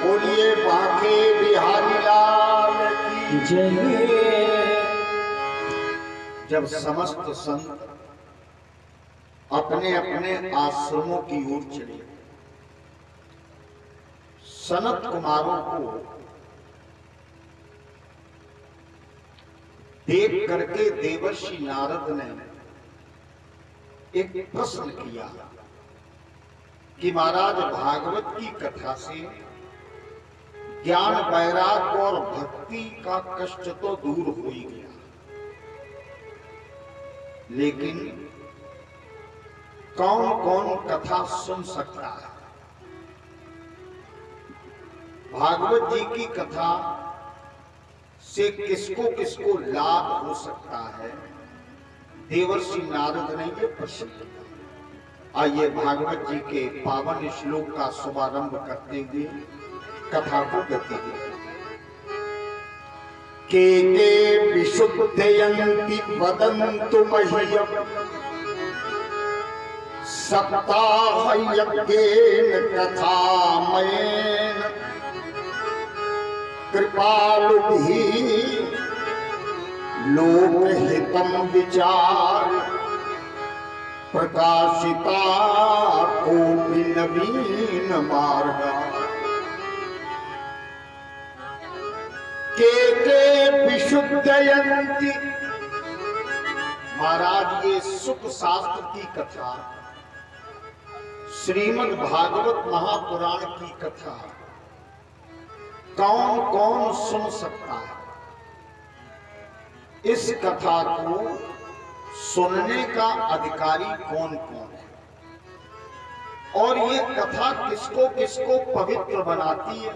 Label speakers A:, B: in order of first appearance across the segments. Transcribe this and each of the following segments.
A: बोलिए बांके बिहारी लाल की
B: जय।
A: जब समस्त संत अपने अपने आश्रमों की ओर चले, सनत कुमारों को देख करके देवर्षि नारद ने एक प्रश्न किया कि महाराज, भागवत की कथा से ज्ञान, वैराग्य और भक्ति का कष्ट तो दूर हो ही गया, लेकिन कौन कौन कथा सुन सकता है? भागवत जी की कथा से किसको किसको लाभ हो सकता है? देवर्षि नारद ने ये प्रश्न किया। आइए भागवत जी के पावन श्लोक का शुभारंभ करते हुए कथा को गति दें। के विशुद्धयन्ति वदन्तु मह्यम् सप्ताहयज्ञेन कथामयेन कृपालुभिः लोकहितं विचार प्रकाशिता कोटि नवीन मार्ग। के विशुद्धयन्ति, महाराज ये सुख शास्त्र की कथा, श्रीमद् भागवत महापुराण की कथा कौन कौन सुन सकता है? इस कथा को सुनने का अधिकारी कौन कौन है? और ये कथा किसको किसको पवित्र बनाती है?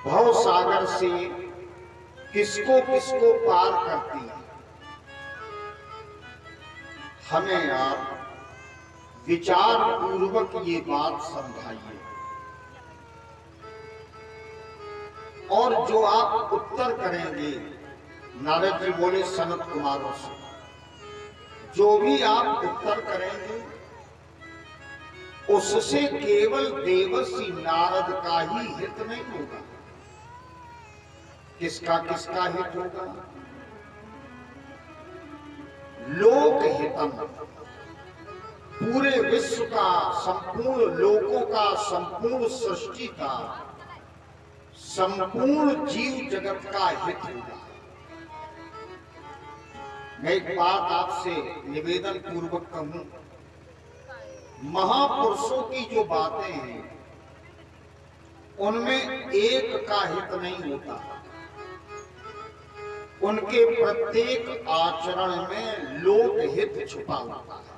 A: भव सागर से किसको किसको पार करती है? हमें आप विचार पूर्वक ये बात समझाइए, और जो आप उत्तर करेंगे, नारद जी बोले सनत कुमारों से, जो भी आप उत्तर करेंगे उससे केवल देवर्षि नारद का ही हित नहीं होगा। किसका किसका हित होगा? लोक हितम, पूरे विश्व का, संपूर्ण लोकों का, संपूर्ण सृष्टि का, संपूर्ण जीव जगत का हित होगा। मैं एक बात आपसे निवेदन पूर्वक कहूं, महापुरुषों की जो बातें हैं उनमें एक का हित नहीं होता, उनके प्रत्येक आचरण में लोक हित छुपा होता है।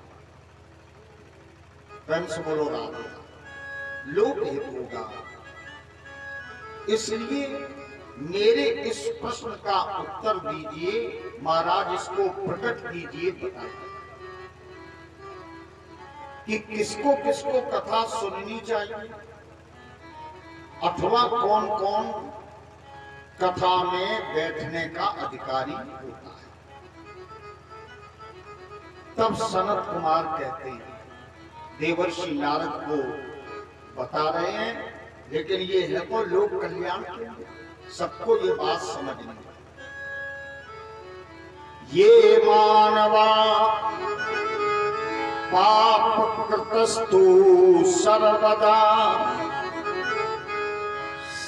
A: प्रेम से बोलो राधे, लोक हित होगा। इसलिए मेरे इस प्रश्न का उत्तर दीजिए महाराज, इसको प्रकट कीजिए, बताइए कि किसको किसको कथा सुननी चाहिए, अथवा कौन कौन कथा में बैठने का अधिकारी होता है। तब सनत कुमार कहते हैं, देवर्षि नारद को बता रहे हैं, लेकिन ये है तो लोक कल्याण के लिए, सबको ये बात समझनी है। ये मानवा पाप कृतस्तु सर्वदा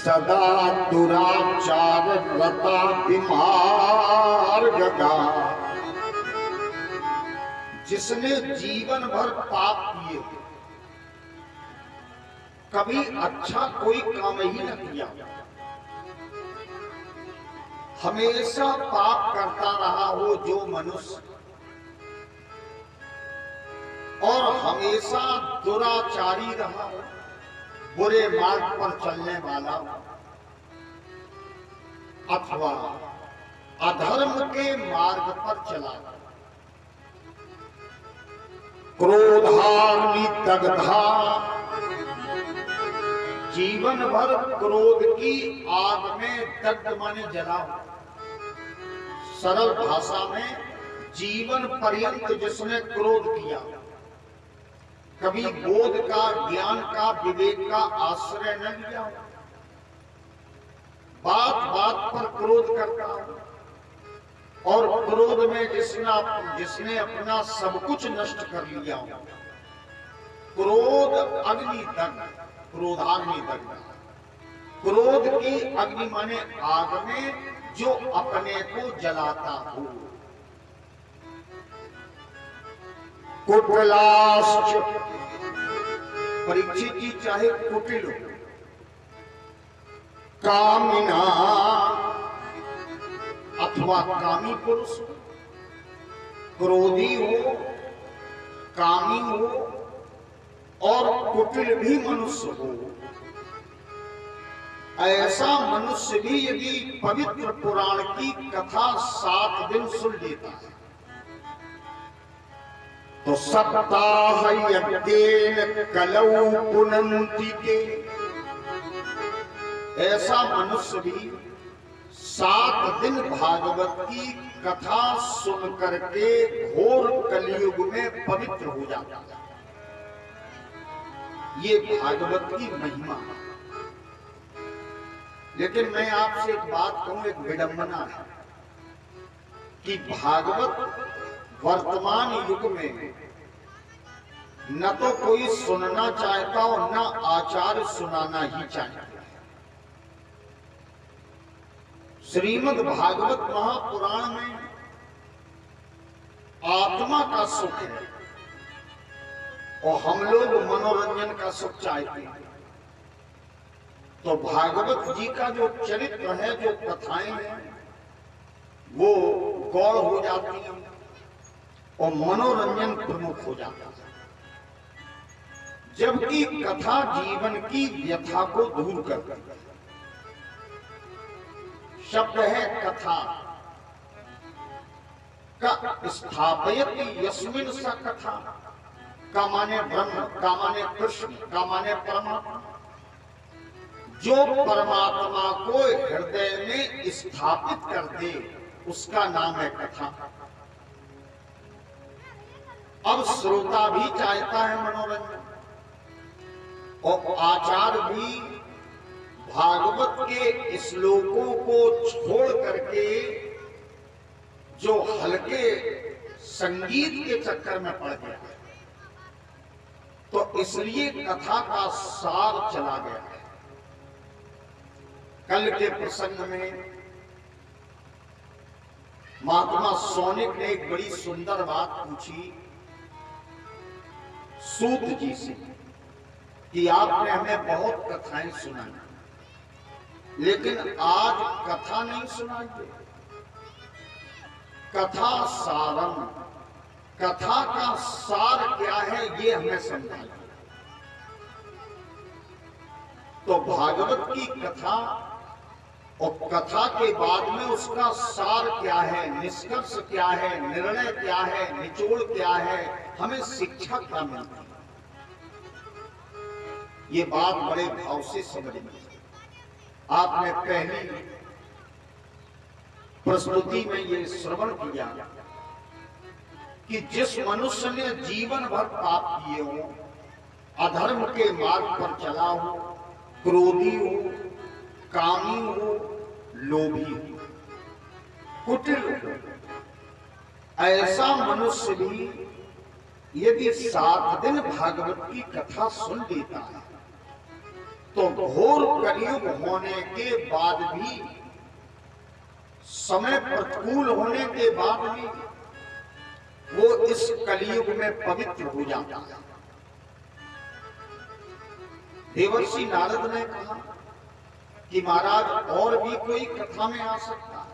A: सदा दुराचार रता विमार्गगा। जिसने जीवन भर पाप किए, कभी अच्छा कोई काम ही न किया, हमेशा पाप करता रहा हो जो मनुष्य, और हमेशा दुराचारी रहा हो, बुरे मार्ग पर चलने वाला, अथवा अधर्म के मार्ग पर चला, क्रोधाग्नि दग्धा, जीवन भर क्रोध की आग में दग्ध माने जला, सरल भाषा में जीवन पर्यंत जिसने क्रोध किया, कभी बोध का, ज्ञान का, विवेक का आश्रय न लिया हो, बात बात पर क्रोध करता हो, और क्रोध में जिसने अपना सब कुछ नष्ट कर लिया हो। क्रोध अग्नि दग्ध, क्रोधाग्नि दग्ध। क्रोध की अग्नि माने आग में जो अपने को जलाता हो। कुटिलाश्च, परीक्षित जी चाहे कुटिल हो, कामिना अथवा कामी पुरुष, क्रोधी हो, कामी हो और कुटिल भी मनुष्य हो, ऐसा मनुष्य भी यदि पवित्र पुराण की कथा 7 दिन सुन लेता है तो सप्ताह यज्ञेन कलौ पुनन्ति के, ऐसा मनुष्य भी 7 दिन भागवत की कथा सुन करके घोर कलयुग में पवित्र हो जाता है। ये भागवत की महिमा है। लेकिन मैं आपसे एक बात कहूं, एक विडंबना है कि भागवत वर्तमान युग में न तो कोई सुनना चाहता और न आचार्य सुनाना ही चाहता। श्रीमद् भागवत महापुराण में आत्मा का सुख है और हम लोग मनोरंजन का सुख चाहते हैं। तो भागवत जी का जो चरित्र है, जो कथाएं हैं, वो गौड़ हो जाती हैं और मनोरंजन प्रमुख हो जाता है, जबकि कथा जीवन की व्यथा को दूर करती है। शब्द है कथा का, स्थापयति यस्मिन् स कथा, का माने ब्रह्म, का माने कृष्ण, का माने परमात्मा। जो परमात्मा को हृदय में स्थापित कर दे उसका नाम है कथा। अब श्रोता भी चाहता है मनोरंजन, और आचार्य भी भागवत के श्लोकों को छोड़ करके जो हल्के संगीत के चक्कर में पड़ गया, तो इसलिए कथा का सार चला गया है। कल के प्रसंग में महात्मा सौनिक ने एक बड़ी सुंदर बात पूछी सूत जी से कि आपने हमें बहुत कथाएं सुनाई, लेकिन आज कथा नहीं सुनाइए। कथा सारम, कथा का सार क्या है ये हमें समझाइए। तो भागवत की कथा और कथा के बाद में उसका सार क्या है, निष्कर्ष क्या है, निर्णय क्या है, निचोड़ क्या है, हमें शिक्षा क्या मिलती है, ये बात बड़े भाव से समझनी है। आपने पहली प्रस्तुति में ये श्रवण किया कि जिस मनुष्य ने जीवन भर पाप किए हो, अधर्म के मार्ग पर चला हो, क्रोधी हो, कामी हो, लोभी हो, कुटिल हो, ऐसा मनुष्य भी यदि 7 दिन भागवत की कथा सुन लेता है तो घोर कलयुग होने के बाद भी, समय प्रतिकूल होने के बाद भी वो इस कलयुग में पवित्र हो जाता है। देवर्षि नारद ने कहा कि महाराज और भी कोई कथा में आ सकता है,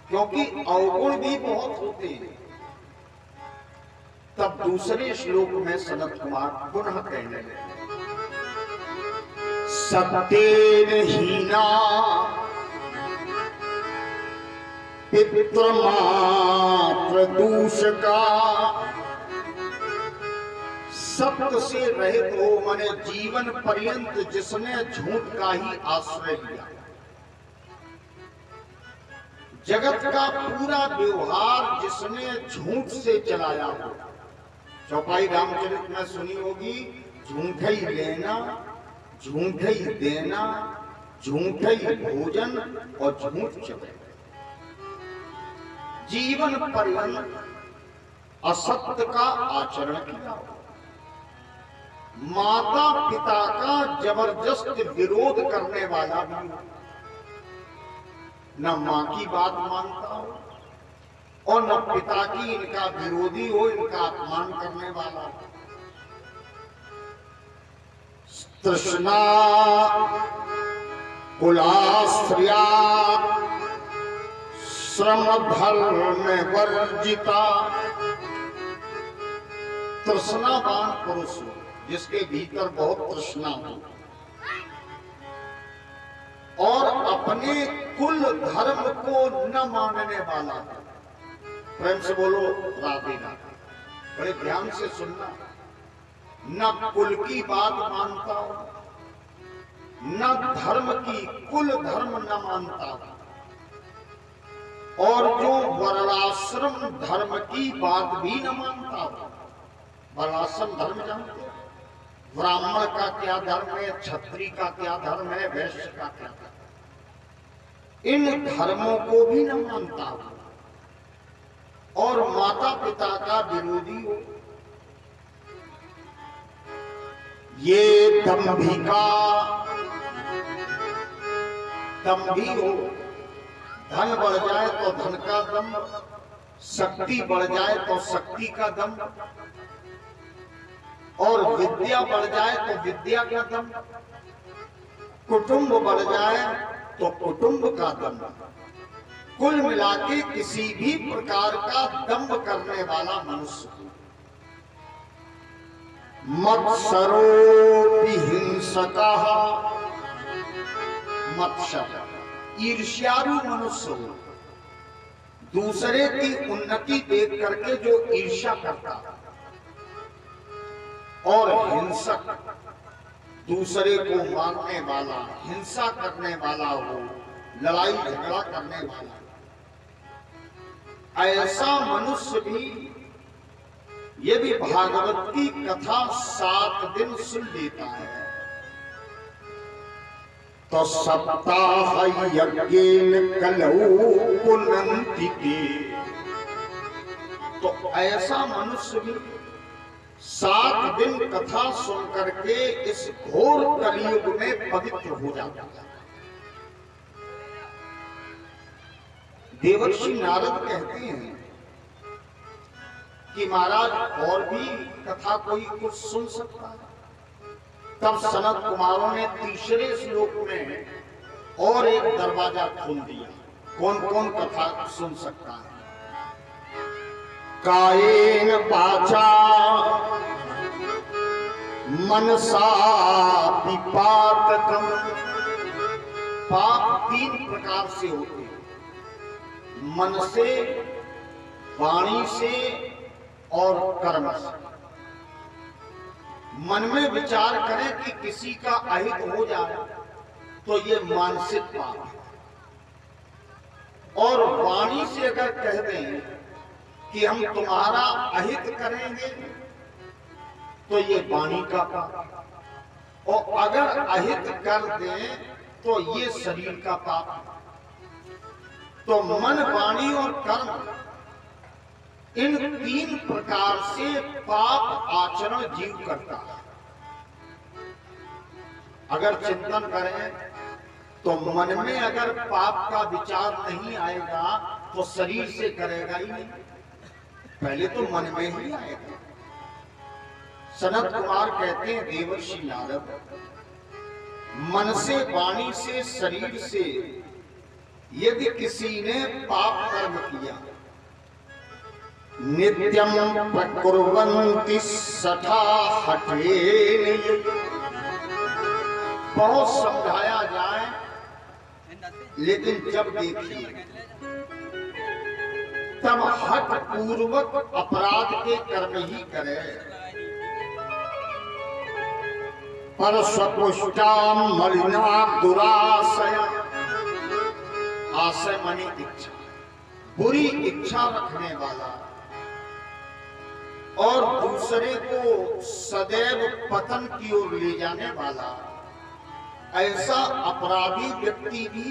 A: क्योंकि अवगुण भी बहुत होते हैं। तब दूसरे श्लोक में सनत कुमार पुनः कहने लगे, सत्येन हीना पितृमात्र दूषका, सत्य से रहित हो माने जीवन पर्यंत जिसने झूठ का ही आश्रय लिया, जगत का पूरा व्यवहार जिसने झूठ से चलाया हो, चौपाई रामचरित में सुनी होगी, झूठे ही लेना, झूठे ही देना, झूठे ही भोजन और झूठ चले। जीवन पर्यंत असत्य का आचरण किया, माता पिता का जबरदस्त विरोध करने वाला भी, न मां की बात मानता हो और न पिता की, इनका विरोधी हो, इनका अपमान करने वाला। तृष्णा कुलाश्रया श्रम धर्म वर्जिता। तृष्णावान पुरुष जिसके भीतर बहुत तृष्णा हो और अपने कुल धर्म को न मानने वाला। प्रेम से बोलो राधे राधे। बड़े ध्यान से सुनना। न कुल की बात मानता हो, न धर्म की, कुल धर्म न मानता हो, और जो वर्णाश्रम धर्म की बात भी न मानता हो। वर्णाश्रम धर्म जानते हो? ब्राह्मण का क्या धर्म है, क्षत्रिय का क्या धर्म है, वैश्य का क्या धर्म है, इन धर्मों को भी न मानता हो और माता पिता का विरोधी हो। ये दंभिका, दंभी हो, धन बढ़ जाए तो धन का दंभ, शक्ति बढ़ जाए तो शक्ति का दंभ, और विद्या बढ़ जाए तो विद्या का दंभ, कुटुंब बढ़ जाए तो कुटुंब का दंभ। कुल मिलाके किसी भी प्रकार का दंभ करने वाला मनुष्य। मत्सरो हिंसकः, मत्सर ईर्ष्यालु मनुष्य हो, दूसरे की उन्नति देख करके जो ईर्ष्या करता, और हिंसक दूसरे को मारने वाला, हिंसा करने वाला हो, लड़ाई झगड़ा करने वाला। ऐसा मनुष्य भी यदि भागवत की कथा 7 दिन सुन लेता है तो सप्ताह यज्ञेन कलौ पुनन्ति। तो ऐसा मनुष्य भी 7 दिन कथा सुन करके इस घोर कलयुग में पवित्र हो जाता है। देवर्षि नारद कहते हैं कि महाराज और भी कथा कोई कुछ सुन सकता है। तब सनत कुमारों ने तीसरे श्लोक में और एक दरवाजा खोल दिया। कौन कौन कथा सुन सकता है? कायेन वाचा मनसा पातकम। पाप 3 प्रकार से होते हैं, मन से, वाणी से और कर्म से। मन में विचार करें कि किसी का अहित हो जाए तो ये मानसिक पाप है, और वाणी से अगर कह दें कि हम तुम्हारा अहित करेंगे तो ये वाणी का पाप, और अगर अहित कर दें तो ये शरीर का पाप। तो मन, वाणी और कर्म, इन 3 प्रकार से पाप आचरण जीव करता है। अगर चिंतन करें तो मन में अगर पाप का विचार नहीं आएगा तो शरीर से करेगा ही नहीं, पहले तो मन में ही आएगा। सनत कुमार कहते हैं देवर्षि नारद, मन से, वाणी से, शरीर से यदि किसी ने पाप कर्म किया, नित्यम प्रकुर्वन्ति सठा हठेन। बहुत समझाया जाए लेकिन जब देखिए तब हठ पूर्वक अपराध के कर्म ही करे। पर स्वपुष्टा मलिना दुराशय। आशय मानी इच्छा, बुरी इच्छा रखने वाला, और दूसरे को सदैव पतन की ओर ले जाने वाला ऐसा अपराधी व्यक्ति भी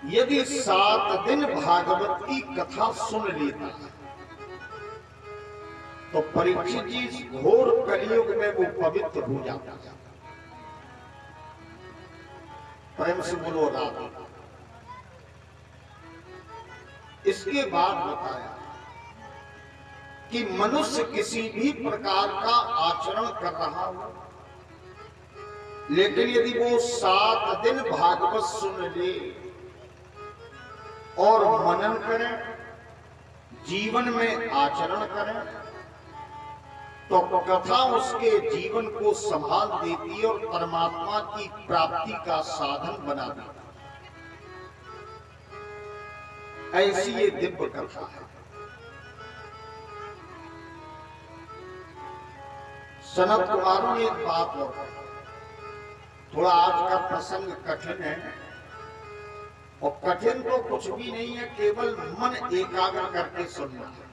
A: यदि 7 दिन भागवत की कथा सुन लेता है तो परीक्षित जी घोर कलयुग में वो पवित्र हो जाता है। प्रेम से बोलो राधा। इसके बाद बताया कि मनुष्य किसी भी प्रकार का आचरण कर रहा हो, लेकिन यदि वो 7 दिन भागवत सुन ले और मनन करें, जीवन में आचरण करें, तो कथा उसके जीवन को संभाल देती है और परमात्मा की प्राप्ति का साधन बना देती है। ऐसी ये दिव्य कथा है। सनत कुमारों ने एक बात और थोड़ा आज का प्रसंग कठिन है, और कठिन तो कुछ भी नहीं है, केवल मन एकाग्र करके सुनना है।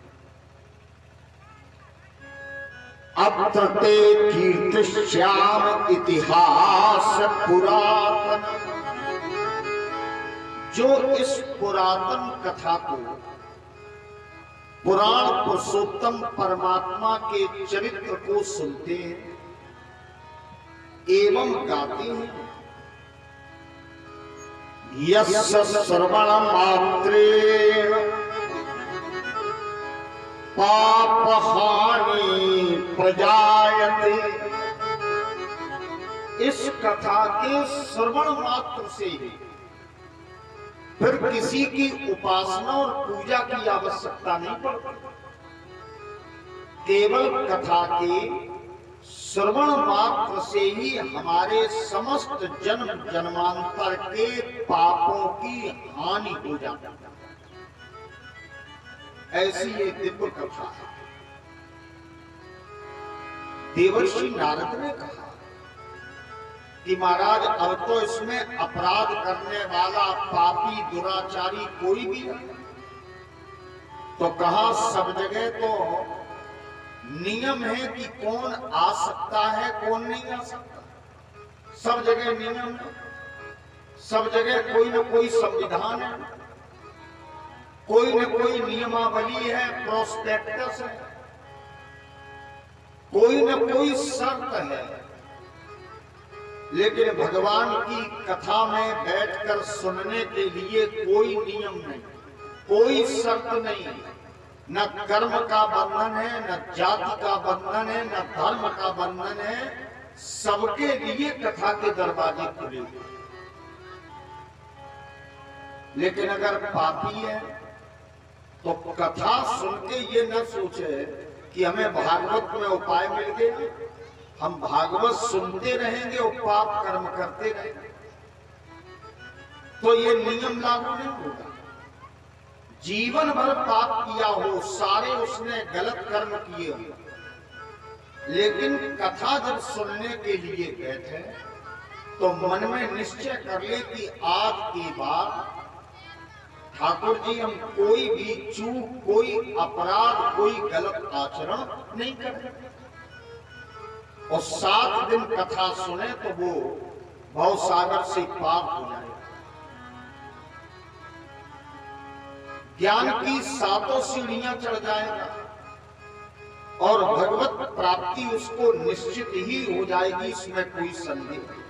A: अत्र ते कीर्तिश्याम इतिहास पुरातन। जो इस पुरातन कथा को पुराण पुरुषोत्तम परमात्मा के चरित्र को सुनते हैं एवं गाते हैं, यस्य श्रवण मात्रेण पापहानि प्रजायते। इस कथा के श्रवण मात्र से ही फिर किसी की उपासना और पूजा की आवश्यकता नहीं पड़ती। केवल कथा के श्रवण मात्र से ही हमारे समस्त जन्म जन्मांतर के पापों की हानि हो जाती है। ऐसी ये दिव्य कथा है। देवर्षि नारद ने कहा कि महाराज अब तो इसमें अपराध करने वाला पापी दुराचारी कोई भी नहीं। तो कहा सब जगह तो नियम है कि कौन आ सकता है कौन नहीं आ सकता। सब जगह नियम है, सब जगह कोई न कोई संविधान है, कोई न कोई नियमावली है, प्रोस्पेक्टस है, कोई न कोई शर्त है। लेकिन भगवान की कथा में बैठकर सुनने के लिए कोई नियम नहीं, कोई शर्त नहीं, न कर्म का बंधन है, न जाति का बंधन है, न धर्म का बंधन है। सबके लिए कथा के दरवाजे खुले। लेकिन अगर पापी है तो कथा सुन के ये न सोचे कि हमें भागवत में उपाय मिल गया, हम भागवत सुनते रहेंगे और पाप कर्म करते रहेंगे, तो ये नियम लागू नहीं होगा। जीवन भर पाप किया हो, सारे उसने गलत कर्म किए हो, लेकिन कथा जब सुनने के लिए बैठे तो मन में निश्चय कर ले कि आज के बाद ठाकुर जी हम कोई भी चूक, कोई अपराध, कोई गलत आचरण नहीं करेंगे। और 7 दिन कथा सुने तो वो भवसागर से पार हो जाएगा। ज्ञान की 7 सीढ़ियां चढ़ जाएगा और भगवत प्राप्ति उसको निश्चित ही हो जाएगी, इसमें कोई संदेह नहीं।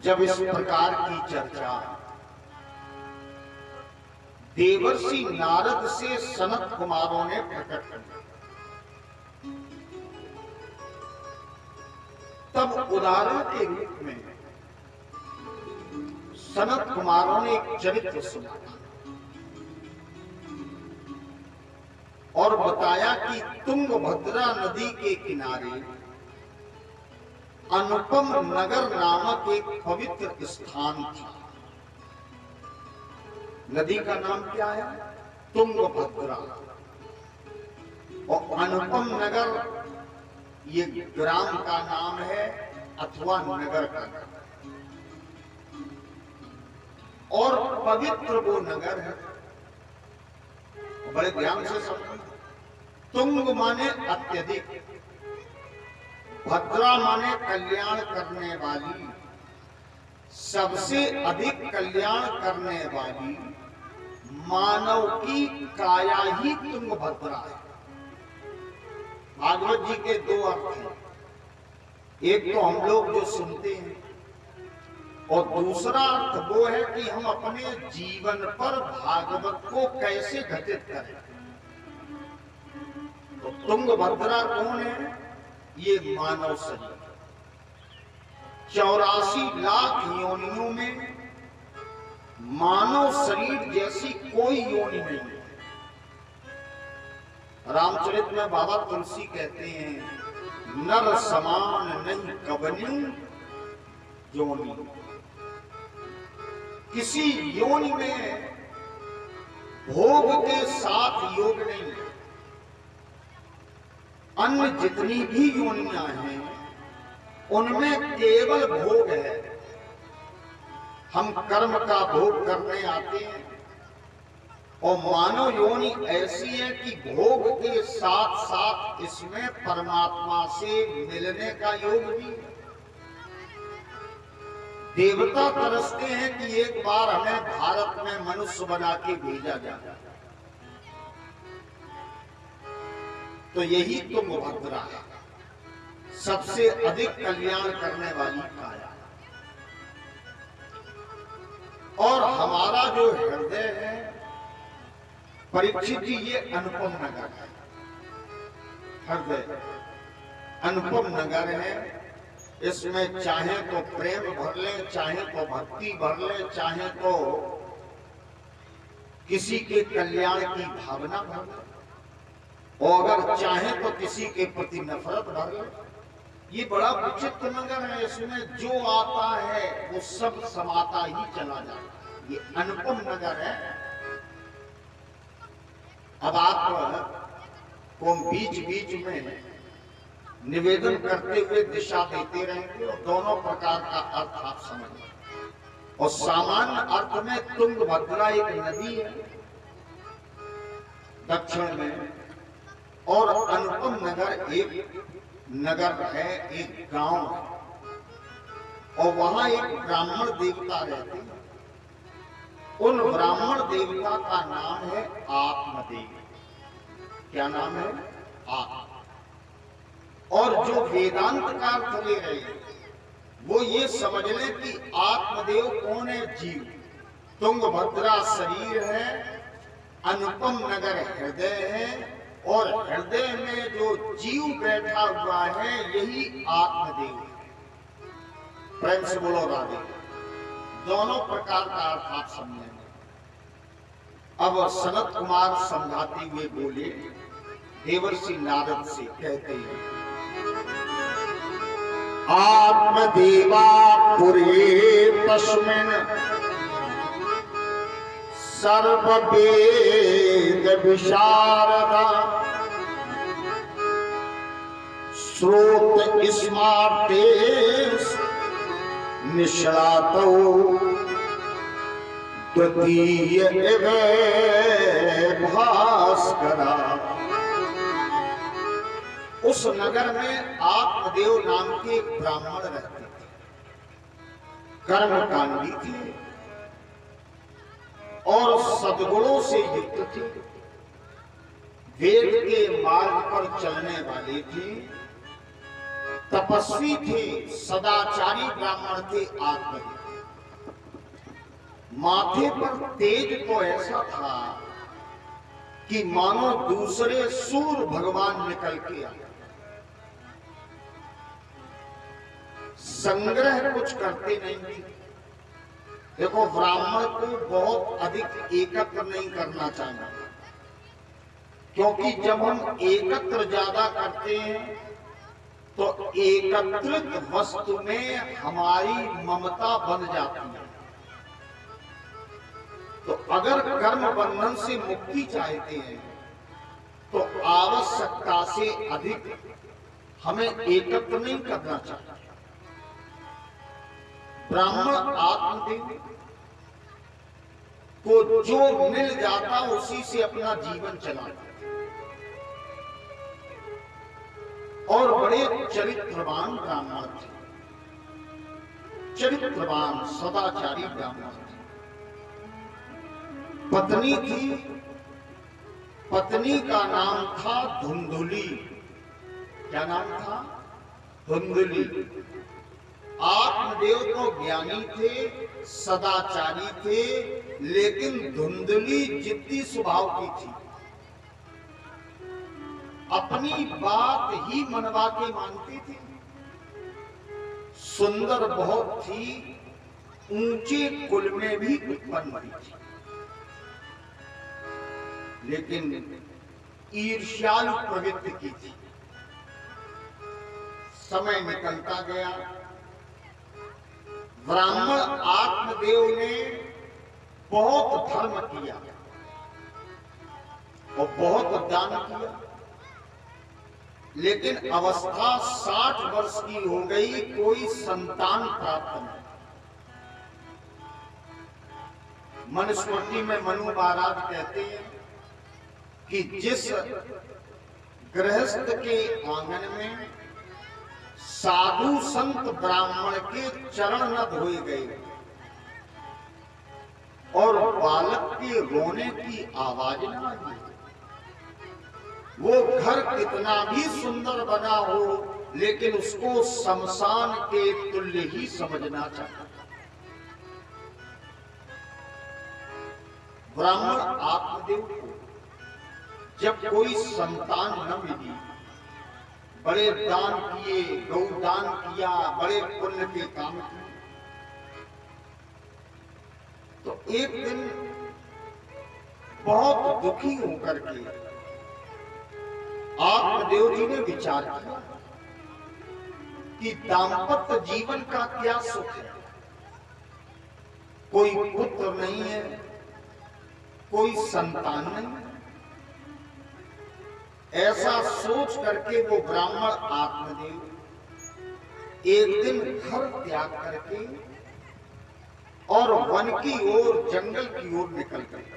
A: जब इस प्रकार की चर्चा देवर्षि नारद से सनत कुमारों ने प्रकट कर दी, तब उदाहरण के रूप में सनत कुमारों ने एक चरित्र सुना और बताया कि तुंगभद्रा नदी के किनारे अनुपम नगर नामक एक पवित्र स्थान था। नदी का नाम क्या है? तुंगभद्रा। और अनुपम नगर ये ग्राम का नाम है अथवा नगर का नाम, और पवित्र वो नगर है बड़े ध्यान से समझो। तुंग माने अत्यधिक, भद्रा माने कल्याण करने वाली, सबसे अधिक कल्याण करने वाली मानव की काया ही तुंगभद्रा है। भागवत जी के दो अर्थ हैं, एक तो हम लोग जो सुनते हैं और दूसरा अर्थ वो है कि हम अपने जीवन पर भागवत को कैसे घटित करें। तो तुंगभद्रा कौन है? ये मानव शरीर। 84 लाख योनियों में मानव शरीर जैसी कोई योनि नहीं है। रामचरित में बाबा तुलसी कहते हैं, नर समान नहीं कबनी योनि। किसी योनि में भोग के साथ योग नहीं है। अन्य जितनी भी योनियां हैं उनमें केवल भोग है। हम कर्म का भोग करने आते हैं और मानव योनि ऐसी है कि भोग के साथ साथ इसमें परमात्मा से मिलने का योग भी है। देवता तरसते हैं कि एक बार हमें भारत में मनुष्य बना के भेजा जाए। तो यही तुंगभद्रा है, सबसे अधिक कल्याण करने वाली काया। और हमारा जो हृदय है परीक्षित जी, ये अनुपम नगर है। हृदय अनुपम नगर है। इसमें चाहे तो प्रेम भर ले, चाहे तो भक्ति भर ले, चाहे तो किसी के कल्याण की भावना भर ले, और अगर चाहे तो किसी के प्रति नफरत भर ले। ये बड़ा विचित्र नगर है। इसमें जो आता है वो सब समाता ही चला जाता है। ये अनुपम नगर है। अब आप को बीच बीच में निवेदन करते हुए दिशा देते रहेंगे और दोनों प्रकार का अर्थ आप समझें। और सामान्य अर्थ में तुंगभद्रा एक नदी है दक्षिण में, और अनुपम नगर एक नगर है, एक गांव है, और वहां एक ब्राह्मण देवता रहते हैं। उन ब्राह्मण देवता का नाम है आत्मदेव। क्या नाम है? आत्म। और जो वेदांत का अर्थ ले रहे हैं वो ये समझ लें कि आत्मदेव कौन है? जीव। तुंगभद्रा शरीर है, अनुपम नगर हृदय है, और हृदय में जो जीव बैठा हुआ है यही आत्मदेव है। प्रेम से बोलो राधे। दोनों प्रकार का अर्थ आप समझेंगे। अब सनत कुमार समझाते हुए बोले देवर्षि नारद से, कहते हैं, आत्मदेवा पुरे तस्मिन् सर्ववेद विशारदा श्रोत स्मार्ते निष्णातो द्वितीय इव भास्करा। उस नगर में आत्मदेव नाम के ब्राह्मण रहते थे, कर्मकांडी थे और सद्गुणों से युक्त थे, वेद के मार्ग पर चलने वाले थे, तपस्वी थे, सदाचारी ब्राह्मण थे। आत्मदेव माथे पर तेज तो ऐसा था कि मानो दूसरे सूर्य भगवान निकल के आए। संग्रह कुछ करते नहीं थे। देखो, ब्राह्मण को बहुत अधिक एकत्र नहीं करना चाहिए, क्योंकि जब हम एकत्र ज्यादा करते हैं तो एकत्रित वस्तु में हमारी ममता बन जाती है। तो अगर कर्म बंधन से मुक्ति चाहते हैं तो आवश्यकता से अधिक हमें एकत्र नहीं करना चाहिए। ब्राह्मण आत्मदेव को जो मिल जाता उसी से अपना जीवन चलाता और बड़े चरित्रवान ब्राह्मण थे, चरित्रवान सदाचारी ब्राह्मण थे। पत्नी थी, पत्नी का नाम था धुंधुली। क्या नाम था? धुंधुली। आत्मदेव तो ज्ञानी थे, सदाचारी थे, लेकिन धुंधुली जिद्दी स्वभाव की थी। अपनी बात ही मनवा के मानती थी। सुंदर बहुत थी, ऊंचे कुल में भी उत्पन्न हुई थी, लेकिन ईर्ष्यालु प्रवृत्ति की थी। समय निकलता गया, ब्राह्मण आत्मदेव ने बहुत धर्म किया और बहुत दान किया, लेकिन अवस्था 60 वर्ष की हो गई, कोई संतान प्राप्त नहीं। मनुस्मृति में मनु महाराज कहते हैं कि जिस गृहस्थ के आंगन में साधु संत ब्राह्मण के चरण न धोए गए और बालक के रोने की आवाज न आई, वो घर कितना भी सुंदर बना हो, लेकिन उसको शमशान के तुल्य ही समझना चाहिए। ब्राह्मण आत्मदेव को जब कोई संतान न मिली, बड़े दान किए, गौदान किया, बड़े पुण्य के काम किए, तो एक दिन बहुत दुखी होकर के आत्मदेव जी ने विचार किया कि दाम्पत्य जीवन का क्या सुख है। कोई पुत्र नहीं है, कोई संतान नहीं है। ऐसा सोच करके वो ब्राह्मण आत्मदेव एक दिन घर त्याग करके और वन की ओर, जंगल की ओर निकल गए।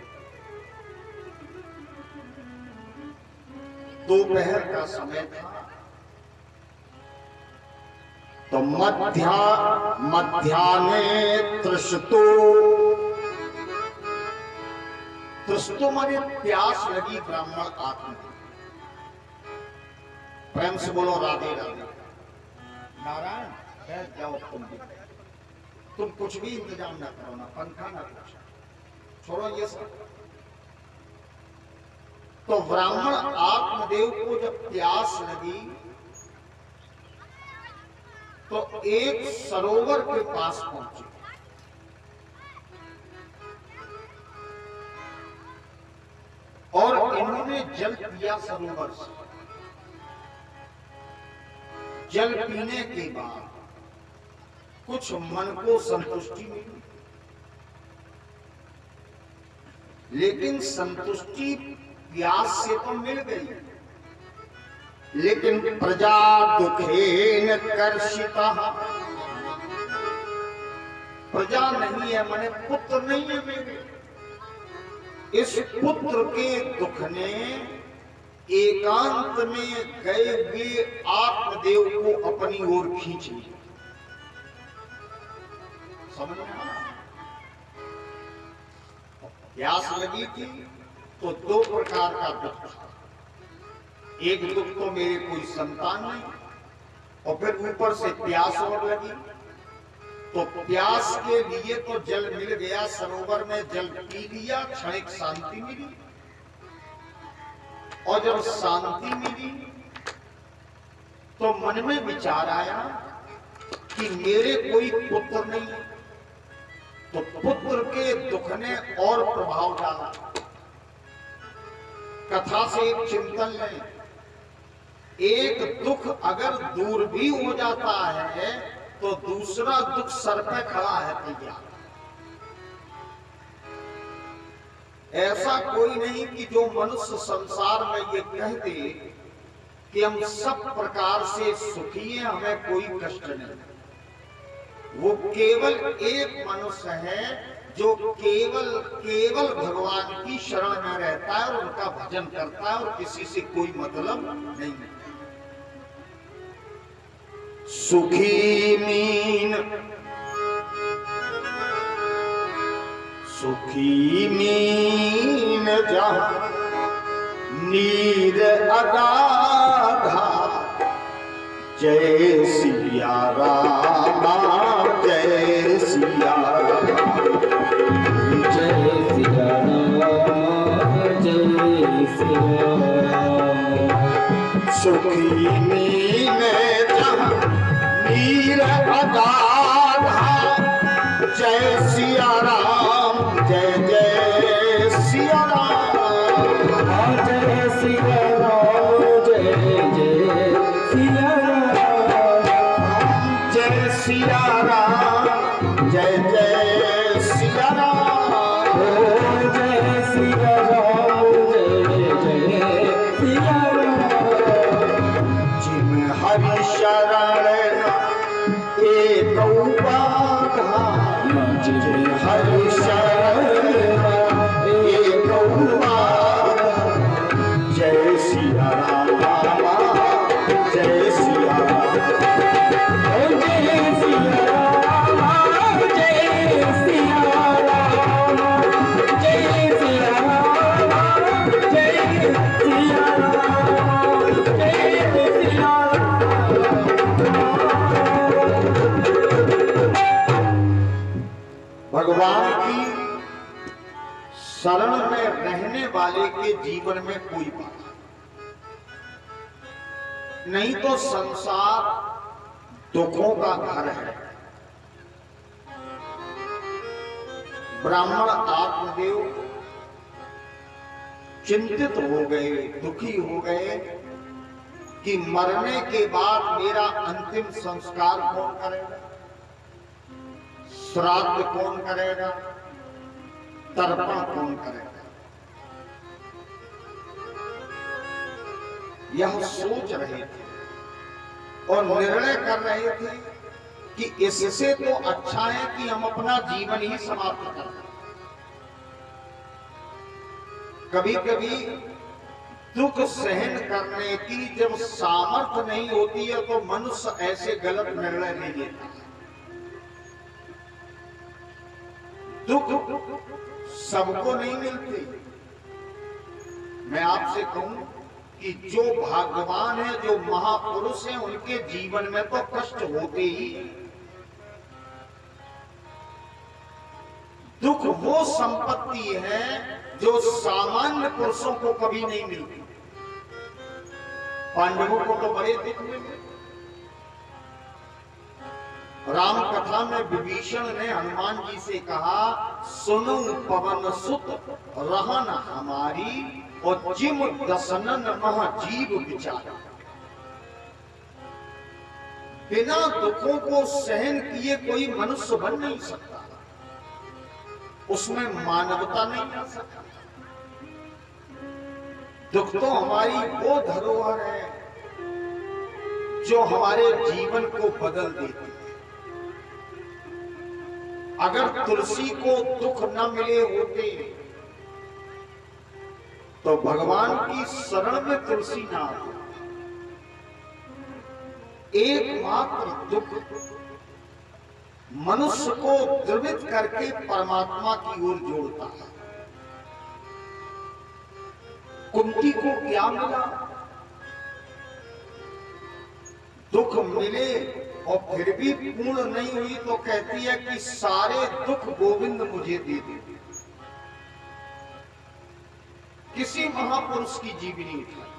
A: दोपहर का समय था, तो मध्याह्ने तृषतो माने प्यास लगी ब्राह्मण आत्मदेव। प्रेम से बोलो राधे राधे। नारायण बैठ जाओ, तुम कुछ भी इंतजाम ना करो, ना पंखा ना कुछ, छोड़ो ये सब। तो ब्राह्मण आत्मदेव को जब प्यास लगी तो एक सरोवर के पास पहुंचे और इन्होंने जल पिया सरोवर से। जल पीने के बाद कुछ मन को संतुष्टि मिली, लेकिन संतुष्टि प्यास से तो मिल गई, लेकिन प्रजा दुखेन कर्षिता। प्रजा नहीं है, माने पुत्र नहीं है मेरे। इस पुत्र के दुख ने एकांत में गए हुए आत्मदेव को अपनी ओर खींच लिया। समझ में आया? प्यास लगी थी तो दो प्रकार का दुख था। एक दुख तो मेरे कोई संतान नहीं, और फिर ऊपर से प्यास और लगी। तो प्यास के लिए तो जल मिल गया, सरोवर में जल पी लिया, क्षणिक शांति मिली। और जब शांति मिली तो मन में विचार आया कि मेरे कोई पुत्र नहीं, तो पुत्र के दुख ने और प्रभाव डाला। कथा से एक चिंतन लें, एक दुख अगर दूर भी हो जाता है तो दूसरा दुख सर पे खड़ा है तैयार। ऐसा कोई नहीं कि जो मनुष्य संसार में ये कह दे कि हम सब प्रकार से सुखी हैं, हमें कोई कष्ट नहीं। वो केवल एक मनुष्य है जो केवल केवल भगवान की शरण में रहता है और उनका भजन करता है और किसी से कोई मतलब नहीं। सुखी मीन जहाँ नीर अगाधा, जय सिया राम जय सिया राम,
B: जय सिया राम जय सिया राम।
A: सुखी मीन जहाँ नीर अगाधा, जय सिया राम जय जय सिया राम,
B: जय सिया राम जय जय सिया राम,
A: जय सिया राम जय जय सिया राम,
B: जय सिया राम जय जय सिया राम।
A: जिन हरि शरण एक बाधा, जिन हरि शरण एक बाधा, जय सिया राम जय सिया राम,
B: जय सिया राम जय सिया राम, जय सिया राम जय सिया राम, जय सिया
A: भगवान की शरण में रहने वाले के जीवन में कोई बाधा नहीं, तो संसार दुखों का घर है। ब्राह्मण आत्मदेव चिंतित हो गए, दुखी हो गए कि मरने के बाद मेरा अंतिम संस्कार कौन करेगा, श्राद्ध कौन करेगा, तर्पण कौन करेगा। यह सोच रहे थे और निर्णय कर रहे थे कि इससे तो अच्छा है कि हम अपना जीवन ही समाप्त कर दें। कभी कभी दुख सहन करने की जब सामर्थ्य नहीं होती है तो मनुष्य ऐसे गलत निर्णय नहीं लेता। दुख सबको नहीं मिलते। मैं आपसे कहूं कि जो भाग्यवान है, जो महापुरुष हैं, उनके जीवन में तो कष्ट होते ही। दुख वो संपत्ति है जो सामान्य पुरुषों को कभी नहीं मिलती। पांडवों को तो बड़े दुख मिले। राम कथा में विभीषण ने हनुमान जी से कहा, सुनो पवन सुत रहन हमारी, और जिम दसनन मह जीव विचार। बिना दुखों को सहन किए कोई मनुष्य बन नहीं सकता, उसमें मानवता नहीं आ सकती। दुख तो हमारी वो धरोहर है जो हमारे जीवन को बदल देती है। अगर तुलसी को दुख न मिले होते तो भगवान की शरण में तुलसी ना आती। एकमात्र दुख मनुष्य को द्रवित करके परमात्मा की ओर जोड़ता है। कुंती को क्या मिला? दुख मिले और फिर भी पूर्ण नहीं हुई तो कहती है कि सारे दुख गोविंद मुझे दे दे। किसी महापुरुष की जीवनी उठाई।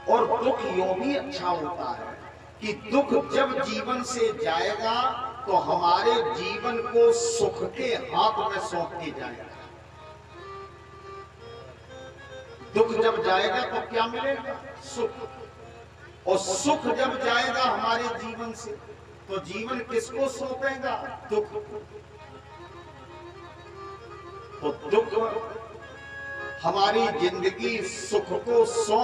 A: और दुख यूं भी अच्छा होता है कि दुख जब जीवन से जाएगा तो हमारे जीवन को सुख के हाथ में सौंप के जाएगा। दुख जब जाएगा तो क्या मिलेगा? सुख। और सुख जब जाएगा हमारे जीवन से तो जीवन किसको सौंपेगा? दुख। तो दुख हमारी जिंदगी सुख को सौंप